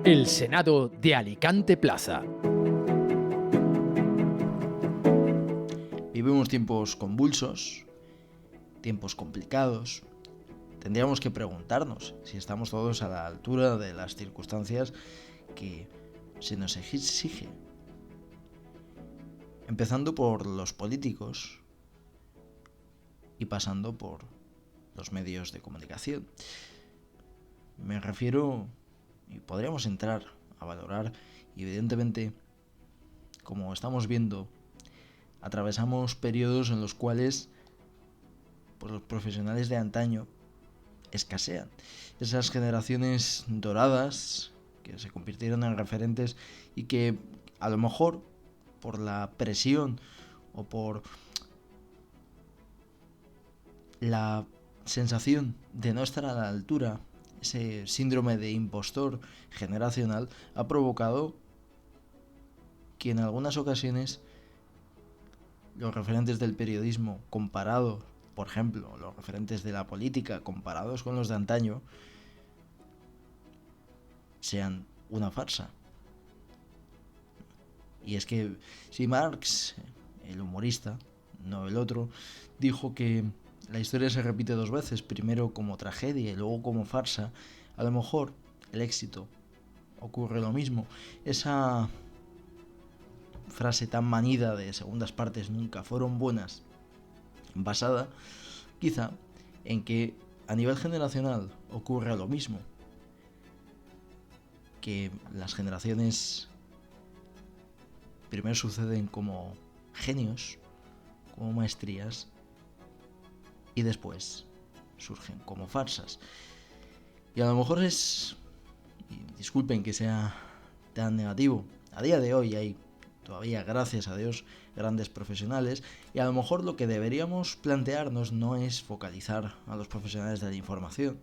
El Senado de Alicante Plaza. Vivimos tiempos convulsos, tiempos complicados. Tendríamos que preguntarnos si estamos todos a la altura de las circunstancias que se nos exige. Empezando por los políticos y pasando por los medios de comunicación. Me refiero, y podríamos entrar a valorar, y evidentemente, como estamos viendo, atravesamos periodos en los cuales pues, los profesionales de antaño escasean. Esas generaciones doradas que se convirtieron en referentes y que a lo mejor por la presión o por la sensación de no estar a la altura, ese síndrome de impostor generacional ha provocado que en algunas ocasiones los referentes del periodismo comparados, por ejemplo, los referentes de la política comparados con los de antaño, sean una farsa. Y es que si Marx, el humorista, no el otro, dijo que la historia se repite dos veces, primero como tragedia y luego como farsa, a lo mejor el éxito ocurre lo mismo. Esa frase tan manida de segundas partes nunca fueron buenas, basada quizá en que a nivel generacional ocurre lo mismo, que las generaciones primero suceden como genios, como maestrías, y después surgen como farsas. Y a lo mejor es, y disculpen que sea tan negativo, a día de hoy hay todavía, gracias a Dios, grandes profesionales, y a lo mejor lo que deberíamos plantearnos no es focalizar a los profesionales de la información.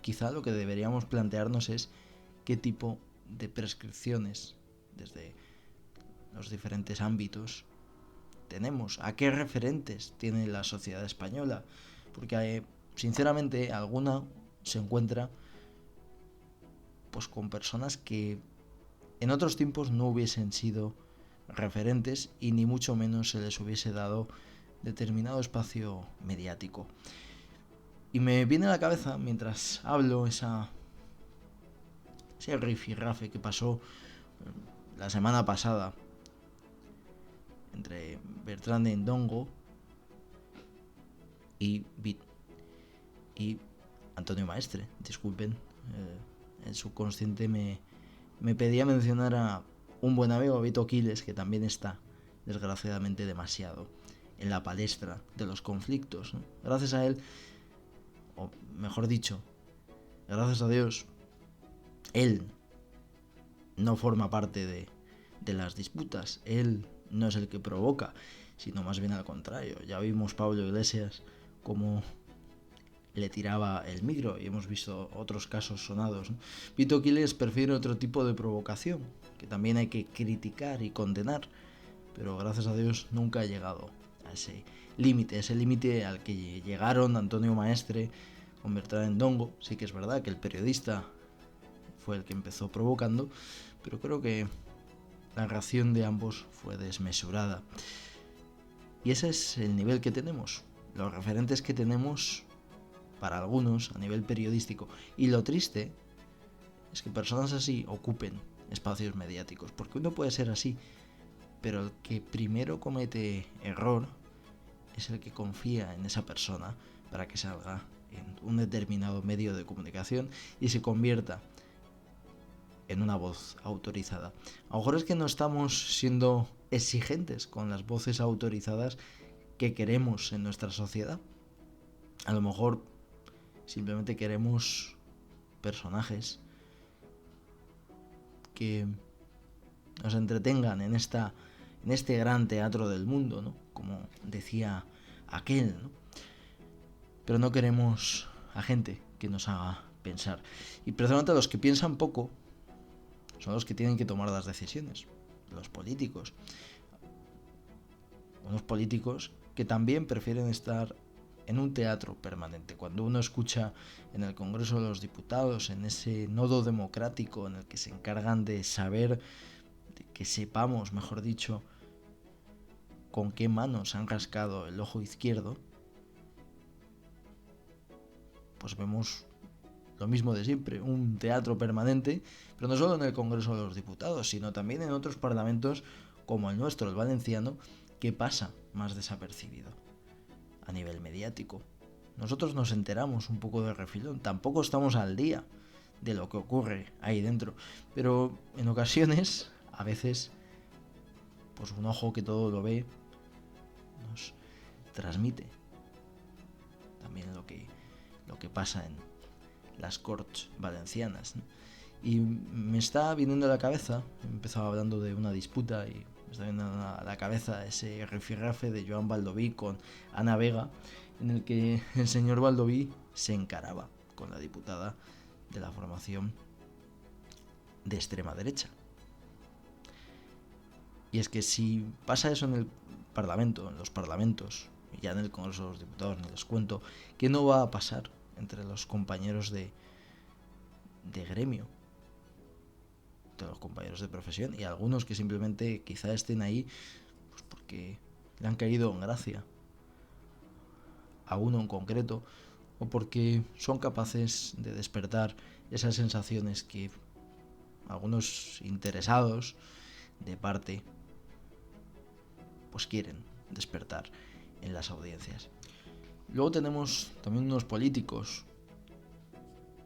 Quizá lo que deberíamos plantearnos es qué tipo de prescripciones desde los diferentes ámbitos tenemos, a qué referentes tiene la sociedad española, porque sinceramente alguna se encuentra pues con personas que en otros tiempos no hubiesen sido referentes y ni mucho menos se les hubiese dado determinado espacio mediático. Y me viene a la cabeza mientras hablo ese rifirrafe que pasó la semana pasada entre Bertrand de Ndongo y Antonio Maestre. Disculpen, el subconsciente me pedía mencionar a un buen amigo, Vito Quiles, que también está, desgraciadamente, demasiado en la palestra de los conflictos, ¿no? Gracias a él, o mejor dicho, gracias a Dios, él no forma parte de las disputas, él no es el que provoca, sino más bien al contrario. Ya vimos Pablo Iglesias como le tiraba el micro y hemos visto otros casos sonados, ¿no? Vito Quiles prefiere otro tipo de provocación, que también hay que criticar y condenar, pero gracias a Dios nunca ha llegado a ese límite al que llegaron Antonio Maestre con Bertrand Ndongo. Sí que es verdad que el periodista fue el que empezó provocando, pero creo que la reacción de ambos fue desmesurada. Y ese es el nivel que tenemos, los referentes que tenemos para algunos a nivel periodístico. Y lo triste es que personas así ocupen espacios mediáticos, porque uno puede ser así, pero el que primero comete error es el que confía en esa persona para que salga en un determinado medio de comunicación y se convierta en una voz autorizada. A lo mejor es que no estamos siendo exigentes con las voces autorizadas que queremos en nuestra sociedad. A lo mejor simplemente queremos personajes que nos entretengan en este gran teatro del mundo, ¿no? Como decía aquel, ¿no? Pero no queremos a gente que nos haga pensar. Y precisamente los que piensan poco son los que tienen que tomar las decisiones, los políticos. Unos políticos que también prefieren estar en un teatro permanente. Cuando uno escucha en el Congreso de los Diputados, en ese nodo democrático en el que se encargan de saber, de que sepamos, mejor dicho, con qué manos han rascado el ojo izquierdo, pues vemos lo mismo de siempre, un teatro permanente, pero no solo en el Congreso de los Diputados, sino también en otros parlamentos como el nuestro, el valenciano, que pasa más desapercibido a nivel mediático. Nosotros nos enteramos un poco de refilón, tampoco estamos al día de lo que ocurre ahí dentro, pero en ocasiones, a veces, pues un ojo que todo lo ve nos transmite también lo que pasa en las Corts valencianas, ¿no? Y me está viniendo a la cabeza, he empezado hablando de una disputa y me está viniendo a la cabeza ese rifirrafe de Joan Baldoví con Ana Vega, en el que el señor Baldoví se encaraba con la diputada de la formación de extrema derecha. Y es que si pasa eso en el Parlamento, en los parlamentos, y ya en el Congreso de los Diputados, ni les cuento, ¿qué no va a pasar entre los compañeros de gremio, de los compañeros de profesión, y algunos que simplemente quizá estén ahí pues porque le han caído en gracia a uno en concreto, o porque son capaces de despertar esas sensaciones que algunos interesados de parte pues quieren despertar en las audiencias? Luego tenemos también unos políticos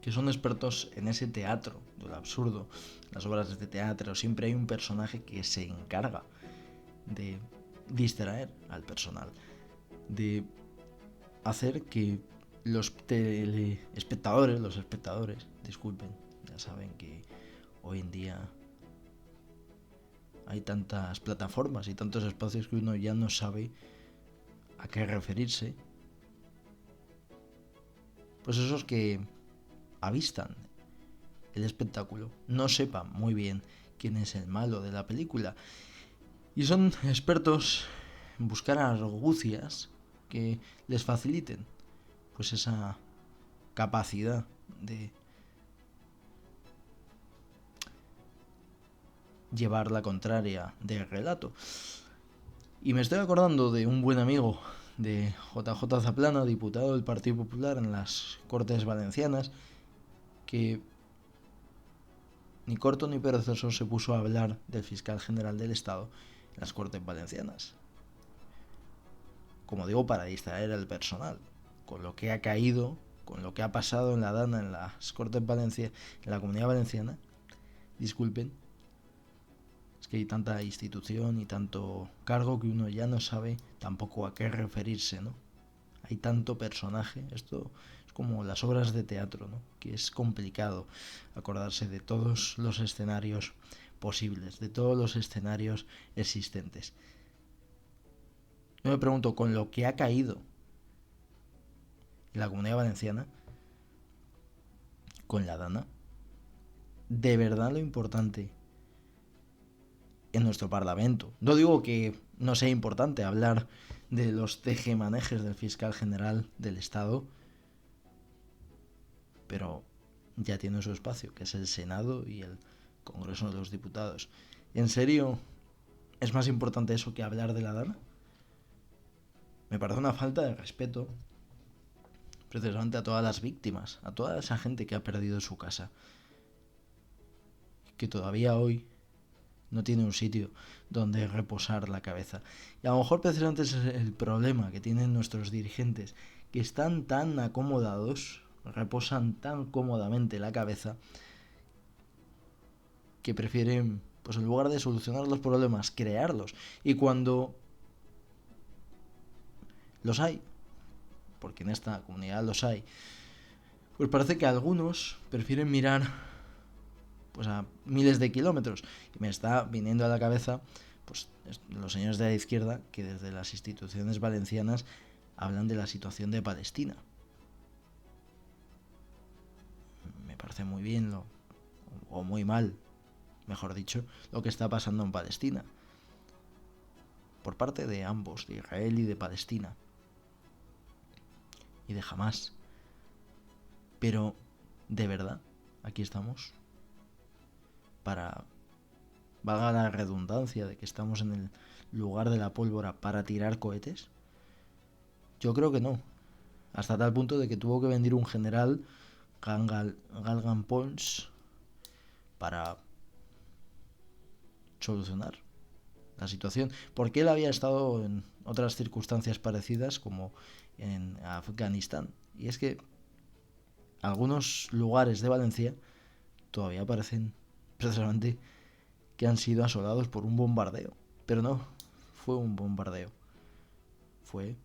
que son expertos en ese teatro del absurdo, las obras de teatro. Siempre hay un personaje que se encarga de distraer al personal, de hacer que los espectadores, disculpen, ya saben que hoy en día hay tantas plataformas y tantos espacios que uno ya no sabe a qué referirse. Pues esos que avistan el espectáculo no sepan muy bien quién es el malo de la película y son expertos en buscar argucias que les faciliten pues esa capacidad de llevar la contraria del relato. Y me estoy acordando de un buen amigo de JJ Zaplana, diputado del Partido Popular en las Cortes Valencianas, que ni corto ni perezoso se puso a hablar del fiscal general del Estado en las Cortes Valencianas. Como digo, para distraer al personal, con lo que ha caído, con lo que ha pasado en la Dana, en las Cortes Valencia, en la Comunidad Valenciana. Disculpen, es que hay tanta institución y tanto cargo que uno ya no sabe tampoco a qué referirse, ¿no? Hay tanto personaje, esto es como las obras de teatro, ¿no? Que es complicado acordarse de todos los escenarios posibles, de todos los escenarios existentes. Yo me pregunto, con lo que ha caído en la Comunidad Valenciana, con la Dana, de verdad lo importante en nuestro Parlamento. No digo que no sea importante hablar de los tejemanejes del fiscal general del Estado, pero ya tiene su espacio, que es el Senado y el Congreso de los Diputados. ¿En serio es más importante eso que hablar de la Dana? Me parece una falta de respeto precisamente a todas las víctimas, a toda esa gente que ha perdido su casa, que todavía hoy no tiene un sitio donde reposar la cabeza. Y a lo mejor precisamente ese es el problema que tienen nuestros dirigentes, que están tan acomodados, reposan tan cómodamente la cabeza, que prefieren, pues en lugar de solucionar los problemas, crearlos. Y cuando los hay, porque en esta comunidad los hay, pues parece que algunos prefieren mirar pues a miles de kilómetros. Y me está viniendo a la cabeza pues los señores de la izquierda que desde las instituciones valencianas hablan de la situación de Palestina. Me parece muy bien o muy mal, mejor dicho, lo que está pasando en Palestina, por parte de ambos, de Israel y de Palestina. y de jamás. Pero, de verdad, aquí estamos para, valga la redundancia de que estamos en el lugar de la pólvora, para tirar cohetes. Yo creo que no. Hasta tal punto de que tuvo que venir un general, Galgan Pons, para solucionar la situación, porque él había estado en otras circunstancias parecidas, como en Afganistán. Y es que algunos lugares de Valencia todavía parecen precisamente que han sido asolados por un bombardeo. Pero no fue un bombardeo, fue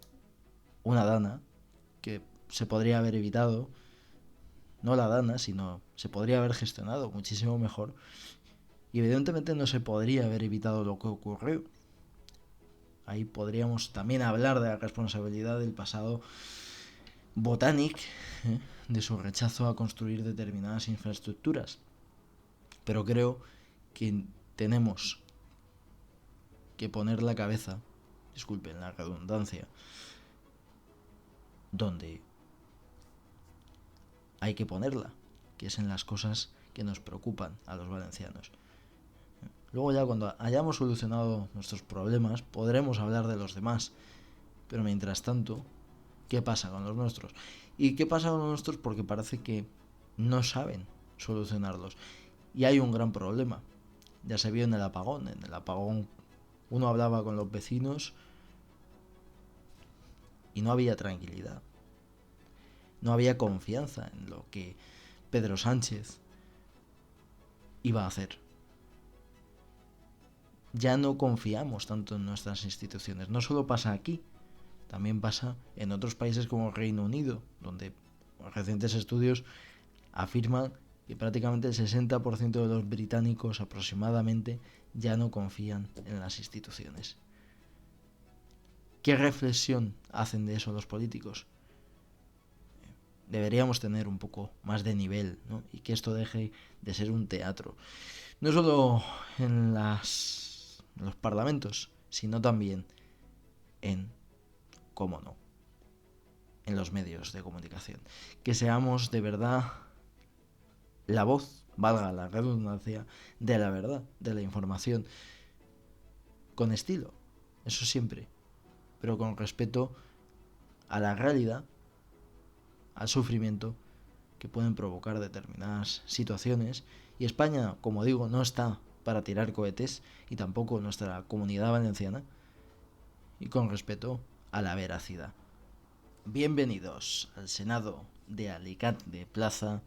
una dana que se podría haber evitado. No la dana, sino se podría haber gestionado muchísimo mejor. Y evidentemente no se podría haber evitado lo que ocurrió. Ahí podríamos también hablar de la responsabilidad del pasado Botanic, de su rechazo a construir determinadas infraestructuras. Pero creo que tenemos que poner la cabeza, disculpen la redundancia, donde hay que ponerla, que es en las cosas que nos preocupan a los valencianos. Luego ya cuando hayamos solucionado nuestros problemas podremos hablar de los demás. Pero mientras tanto, ¿qué pasa con los nuestros? ¿Y qué pasa con los nuestros? Porque parece que no saben solucionarlos. Y hay un gran problema. Ya se vio en el apagón. En el apagón uno hablaba con los vecinos y no había tranquilidad. No había confianza en lo que Pedro Sánchez iba a hacer. Ya no confiamos tanto en nuestras instituciones. No solo pasa aquí, también pasa en otros países como el Reino Unido, donde recientes estudios afirman que prácticamente el 60% de los británicos aproximadamente ya no confían en las instituciones. ¿Qué reflexión hacen de eso los políticos? Deberíamos tener un poco más de nivel, ¿no? Y que esto deje de ser un teatro. No solo en los parlamentos, sino también en, cómo no, en los medios de comunicación. Que seamos de verdad la voz, valga la redundancia, de la verdad, de la información, con estilo, eso siempre, pero con respeto a la realidad, al sufrimiento que pueden provocar determinadas situaciones. Y España, como digo, no está para tirar cohetes, y tampoco nuestra comunidad valenciana, y con respeto a la veracidad. Bienvenidos al Senado de Alicante Plaza.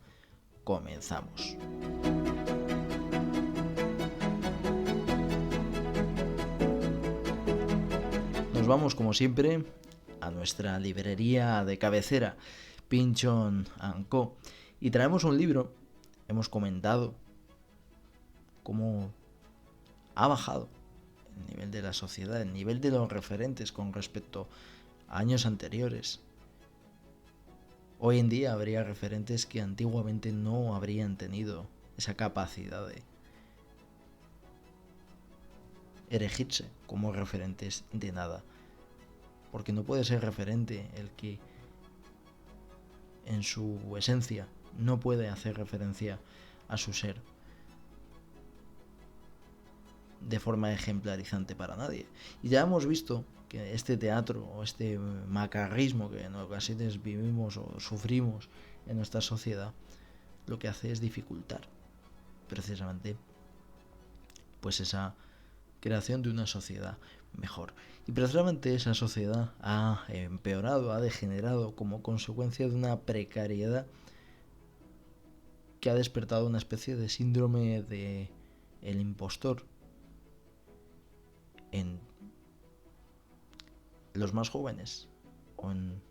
Comenzamos. Nos vamos, como siempre, a nuestra librería de cabecera, Pinchon & Co. Y traemos un libro. Hemos comentado cómo ha bajado el nivel de la sociedad, el nivel de los referentes con respecto a años anteriores. Hoy en día habría referentes que antiguamente no habrían tenido esa capacidad de erigirse como referentes de nada. Porque no puede ser referente el que en su esencia no puede hacer referencia a su ser de forma ejemplarizante para nadie. Y ya hemos visto que este teatro o este macarrismo que en ocasiones vivimos o sufrimos en nuestra sociedad, lo que hace es dificultar precisamente pues esa creación de una sociedad mejor. Y precisamente esa sociedad ha empeorado, ha degenerado como consecuencia de una precariedad que ha despertado una especie de síndrome de el impostor en los más jóvenes, o en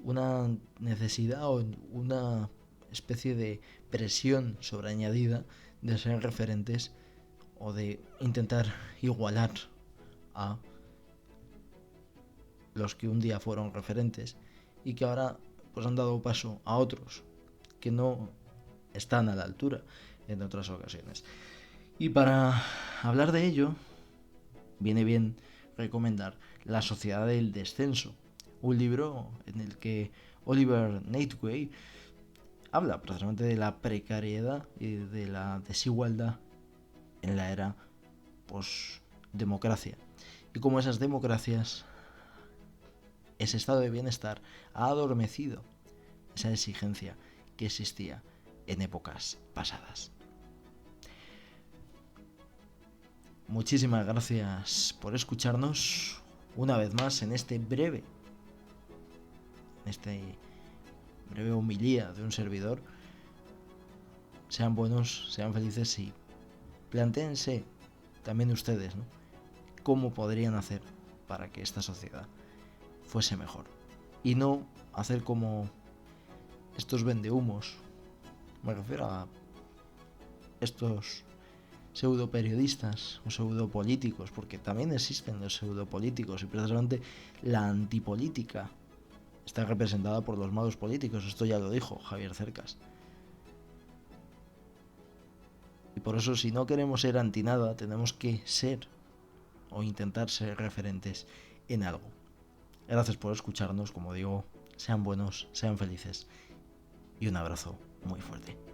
una necesidad o en una especie de presión sobreañadida de ser referentes o de intentar igualar a los que un día fueron referentes y que ahora pues han dado paso a otros que no están a la altura en otras ocasiones. Y para hablar de ello viene bien recomendar La Sociedad del Descenso, un libro en el que Oliver Nightway habla precisamente de la precariedad y de la desigualdad en la era post-democracia. Y cómo esas democracias, ese estado de bienestar, ha adormecido esa exigencia que existía en épocas pasadas. Muchísimas gracias por escucharnos una vez más en este breve homilía de un servidor. Sean buenos, sean felices y plantéense también ustedes, ¿no?, cómo podrían hacer para que esta sociedad fuese mejor. Y no hacer como estos vendehumos, me refiero a estos pseudoperiodistas o pseudopolíticos, porque también existen los pseudopolíticos y precisamente la antipolítica está representada por los malos políticos. Esto ya lo dijo Javier Cercas. Y por eso, si no queremos ser anti nada, tenemos que ser o intentar ser referentes en algo. Gracias por escucharnos, como digo, sean buenos, sean felices y un abrazo muy fuerte.